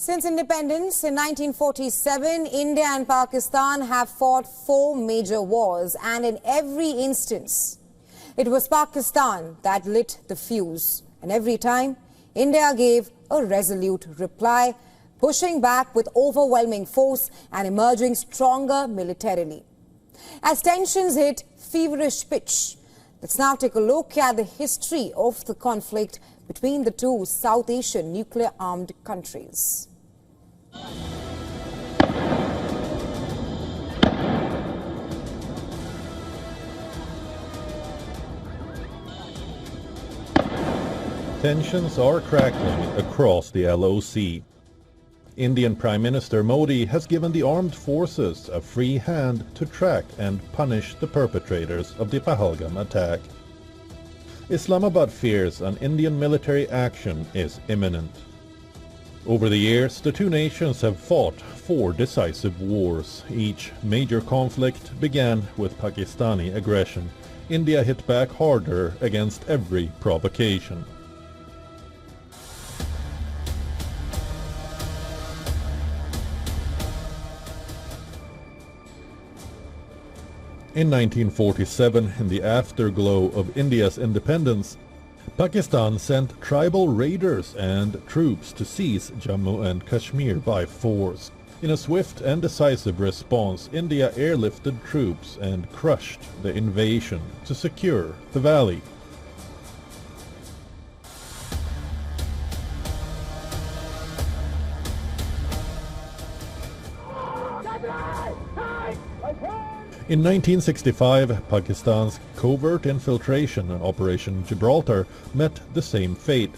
Since independence in 1947, India and Pakistan have fought 4 major wars, and in every instance, it was Pakistan that lit the fuse. And every time, India gave a resolute reply, pushing back with overwhelming force and emerging stronger militarily. As tensions hit feverish pitch, let's now take a look at the history of the conflict between the two South Asian nuclear-armed countries. Tensions are crackling across the LOC. Indian Prime Minister Modi has given the armed forces a free hand to track and punish the perpetrators of the Pahalgam attack. Islamabad fears an Indian military action is imminent. Over the years, the two nations have fought 4 decisive wars. Each major conflict began with Pakistani aggression. India hit back harder against every provocation. In 1947, in the afterglow of India's independence, Pakistan sent tribal raiders and troops to seize Jammu and Kashmir by force. In a swift and decisive response, India airlifted troops and crushed the invasion to secure the valley. In 1965, Pakistan's covert infiltration Operation Gibraltar met the same fate.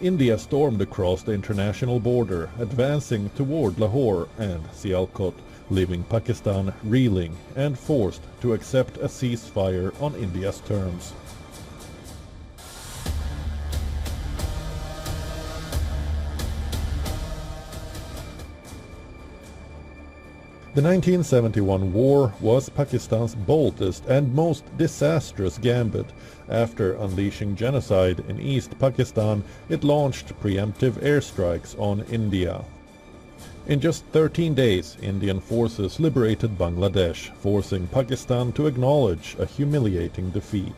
India stormed across the international border, advancing toward Lahore and Sialkot, leaving Pakistan reeling and forced to accept a ceasefire on India's terms. The 1971 war was Pakistan's boldest and most disastrous gambit. After unleashing genocide in East Pakistan, it launched preemptive airstrikes on India. In just 13 days, Indian forces liberated Bangladesh, forcing Pakistan to acknowledge a humiliating defeat.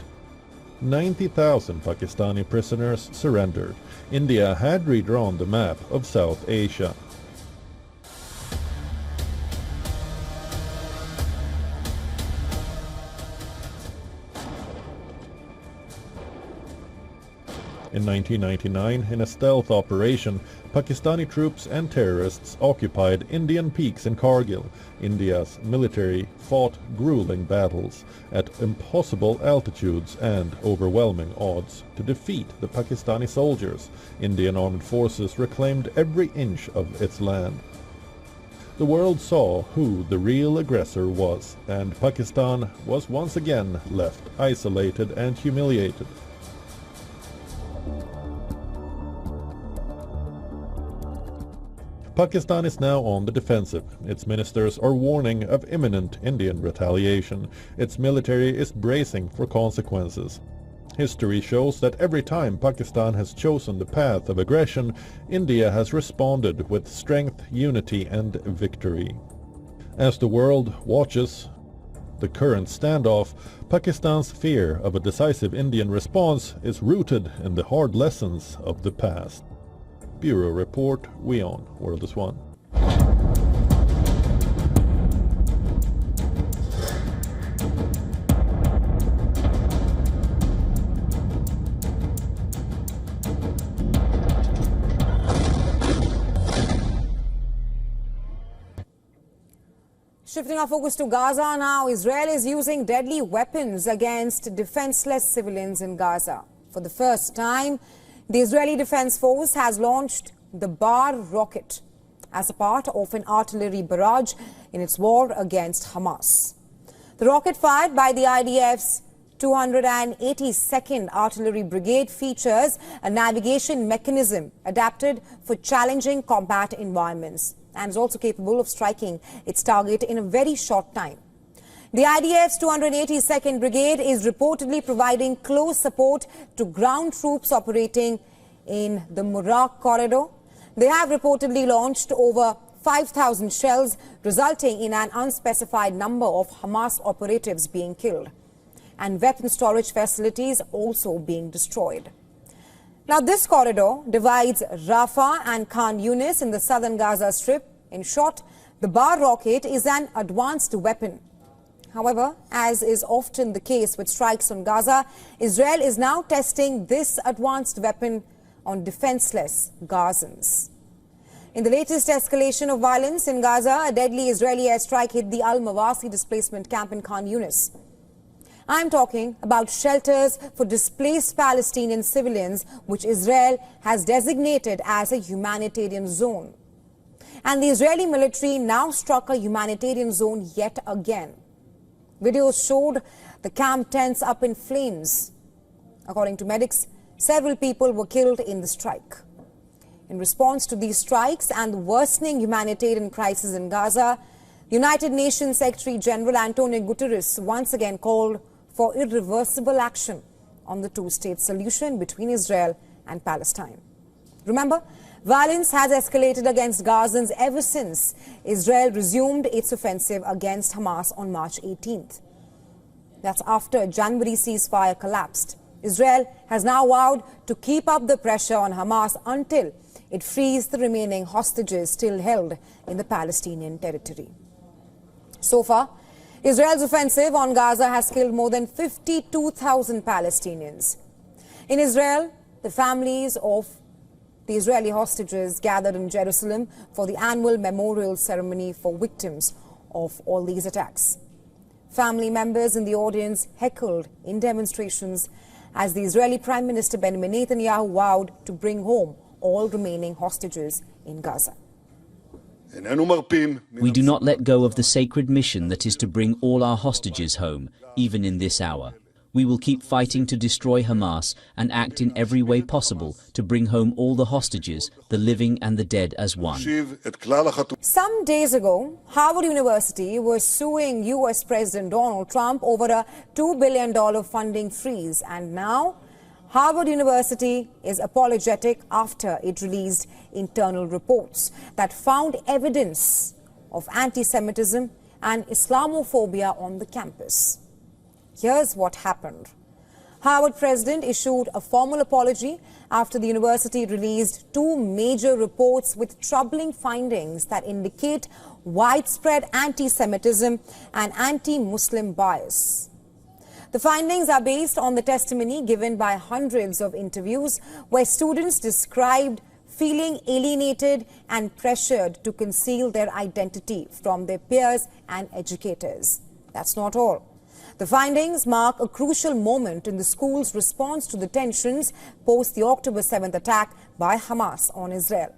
90,000 Pakistani prisoners surrendered. India had redrawn the map of South Asia. In 1999, in a stealth operation, Pakistani troops and terrorists occupied Indian peaks in Kargil. India's military fought grueling battles at impossible altitudes and overwhelming odds to defeat the Pakistani soldiers. Indian armed forces reclaimed every inch of its land. The world saw who the real aggressor was, and Pakistan was once again left isolated and humiliated. Pakistan is now on the defensive. Its ministers are warning of imminent Indian retaliation. Its military is bracing for consequences. History shows that every time Pakistan has chosen the path of aggression, India has responded with strength, unity, and victory. As the world watches the current standoff, Pakistan's fear of a decisive Indian response is rooted in the hard lessons of the past. Bureau Report, WION, World is One. Shifting our focus to Gaza now, Israel is using deadly weapons against defenseless civilians in Gaza. For the first time, the Israeli Defense Force has launched the Bar rocket as a part of an artillery barrage in its war against Hamas. The rocket, fired by the IDF's 282nd Artillery Brigade, features a navigation mechanism adapted for challenging combat environments and is also capable of striking its target in a very short time. The IDF's 282nd Brigade is reportedly providing close support to ground troops operating in the Murak corridor. They have reportedly launched over 5,000 shells, resulting in an unspecified number of Hamas operatives being killed and weapon storage facilities also being destroyed. Now, this corridor divides Rafah and Khan Yunis in the southern Gaza Strip. In short, the Bar rocket is an advanced weapon. However, as is often the case with strikes on Gaza, Israel is now testing this advanced weapon on defenseless Gazans. In the latest escalation of violence in Gaza, a deadly Israeli airstrike hit the Al-Mawasi displacement camp in Khan Yunis. I'm talking about shelters for displaced Palestinian civilians, which Israel has designated as a humanitarian zone. And the Israeli military now struck a humanitarian zone yet again. Videos showed the camp tents up in flames. According to medics, several people were killed in the strike. In response to these strikes and the worsening humanitarian crisis in Gaza, United Nations Secretary General Antonio Guterres once again called for irreversible action on the two-state solution between Israel and Palestine. Remember, violence has escalated against Gazans ever since Israel resumed its offensive against Hamas on March 18th. That's after January ceasefire collapsed. Israel has now vowed to keep up the pressure on Hamas until it frees the remaining hostages still held in the Palestinian territory. So far, Israel's offensive on Gaza has killed more than 52,000 Palestinians. In Israel, the families of the Israeli hostages gathered in Jerusalem for the annual memorial ceremony for victims of all these attacks. Family members in the audience heckled in demonstrations as the Israeli Prime Minister Benjamin Netanyahu vowed to bring home all remaining hostages in Gaza. We do not let go of the sacred mission that is to bring all our hostages home, even in this hour. We will keep fighting to destroy Hamas and act in every way possible to bring home all the hostages, the living and the dead as one. Some days ago, Harvard University was suing U.S. President Donald Trump over a $2 billion funding freeze. And now, Harvard University is apologetic after it released internal reports that found evidence of anti-Semitism and Islamophobia on the campus. Here's what happened. Harvard president issued a formal apology after the university released two major reports with troubling findings that indicate widespread anti-Semitism and anti-Muslim bias. The findings are based on the testimony given by hundreds of interviews where students described feeling alienated and pressured to conceal their identity from their peers and educators. That's not all. The findings mark a crucial moment in the school's response to the tensions post the October 7th attack by Hamas on Israel.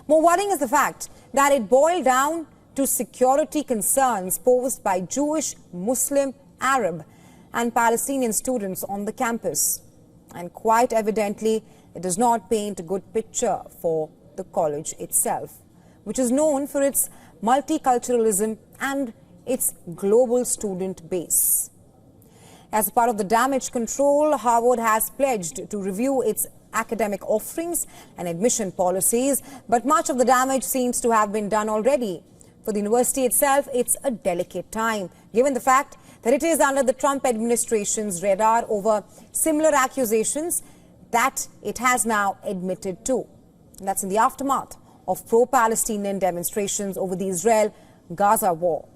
More worrying is the fact that it boiled down to security concerns posed by Jewish, Muslim, Arab, and Palestinian students on the campus. And quite evidently, it does not paint a good picture for the college itself, which is known for its multiculturalism and its global student base. As part of the damage control, Harvard has pledged to review its academic offerings and admission policies, but much of the damage seems to have been done already. For the university itself, it's a delicate time, given the fact that it is under the Trump administration's radar over similar accusations that it has now admitted to. And that's in the aftermath of pro-Palestinian demonstrations over the Israel-Gaza war.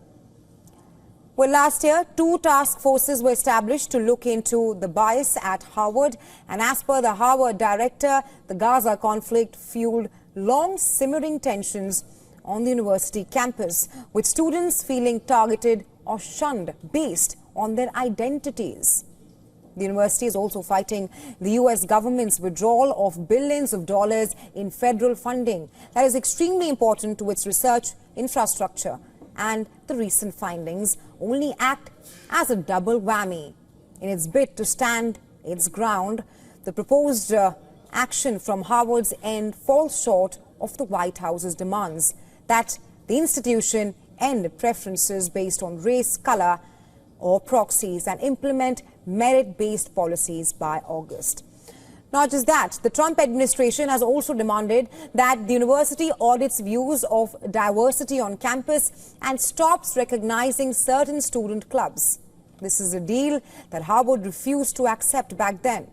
Well, last year, two task forces were established to look into the bias at Harvard. And as per the Harvard director, the Gaza conflict fueled long simmering tensions on the university campus, with students feeling targeted or shunned based on their identities. The university is also fighting the U.S. government's withdrawal of billions of dollars in federal funding that is extremely important to its research infrastructure. And the recent findings only act as a double whammy. In its bid to stand its ground, the proposed action from Harvard's end falls short of the White House's demands that the institution end preferences based on race, color, or proxies and implement merit-based policies by August. Not just that, the Trump administration has also demanded that the university audits views of diversity on campus and stops recognizing certain student clubs. This is a deal that Harvard refused to accept back then.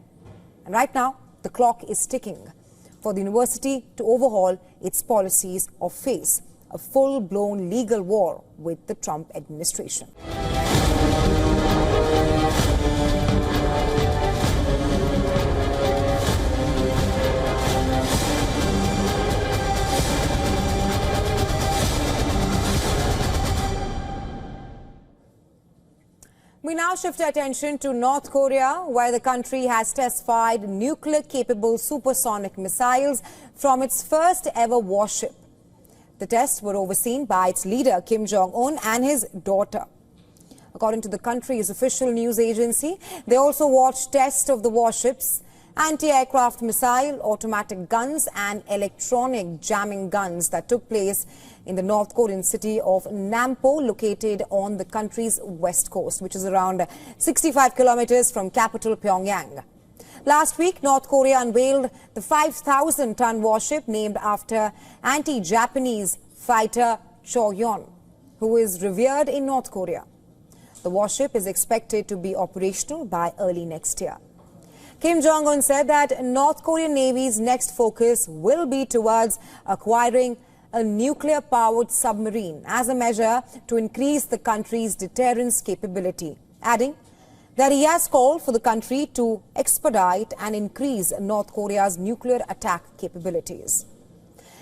And right now, the clock is ticking for the university to overhaul its policies or face a full-blown legal war with the Trump administration. We now shift our attention to North Korea, where the country has test-fired nuclear-capable supersonic missiles from its first-ever warship. The tests were overseen by its leader, Kim Jong-un, and his daughter. According to the country's official news agency, they also watched tests of the warships, anti-aircraft missile, automatic guns, and electronic jamming guns that took place in the North Korean city of Nampo, located on the country's west coast, which is around 65 kilometers from capital Pyongyang. Last week, North Korea unveiled the 5,000-ton warship named after anti-Japanese fighter Cho-yeon, who is revered in North Korea. The warship is expected to be operational by early next year. Kim Jong-un said that North Korean Navy's next focus will be towards acquiring a nuclear-powered submarine as a measure to increase the country's deterrence capability, adding that he has called for the country to expedite and increase North Korea's nuclear attack capabilities.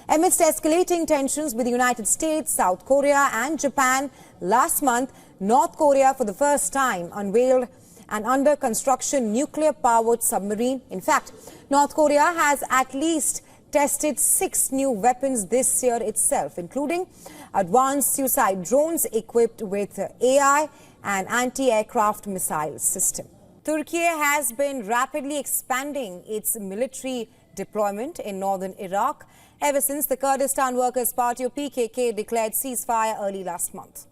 Amidst escalating tensions with the United States, South Korea and Japan, last month, North Korea for the first time unveiled an under-construction nuclear-powered submarine. In fact, North Korea has at least tested 6 new weapons this year itself, including advanced suicide drones equipped with AI and anti-aircraft missile system. Turkey has been rapidly expanding its military deployment in northern Iraq ever since the Kurdistan Workers' Party or PKK declared ceasefire early last month.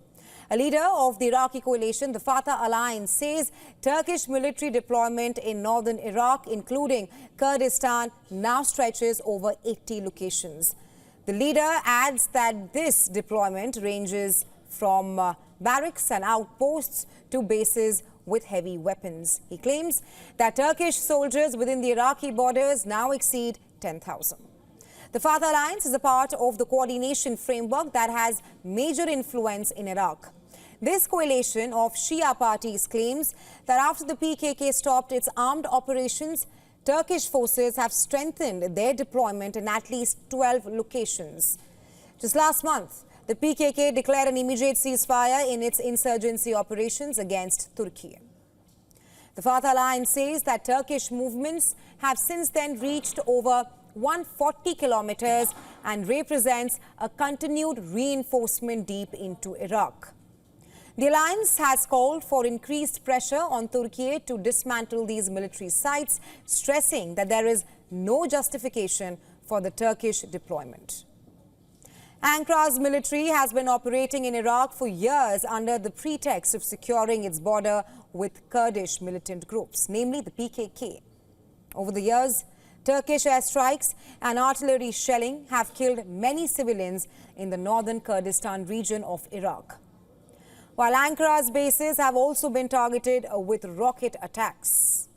A leader of the Iraqi coalition, the Fatah Alliance, says Turkish military deployment in northern Iraq, including Kurdistan, now stretches over 80 locations. The leader adds that this deployment ranges from barracks and outposts to bases with heavy weapons. He claims that Turkish soldiers within the Iraqi borders now exceed 10,000. The Fatah Alliance is a part of the coordination framework that has major influence in Iraq. This coalition of Shia parties claims that after the PKK stopped its armed operations, Turkish forces have strengthened their deployment in at least 12 locations. Just last month, the PKK declared an immediate ceasefire in its insurgency operations against Turkey. The Fatah Alliance says that Turkish movements have since then reached over 140 kilometers and represents a continued reinforcement deep into Iraq. The alliance has called for increased pressure on Turkey to dismantle these military sites, stressing that there is no justification for the Turkish deployment. Ankar's military has been operating in Iraq for years under the pretext of securing its border with Kurdish militant groups, namely the PKK. Over the years, Turkish airstrikes and artillery shelling have killed many civilians in the northern Kurdistan region of Iraq, while Ankara's bases have also been targeted with rocket attacks.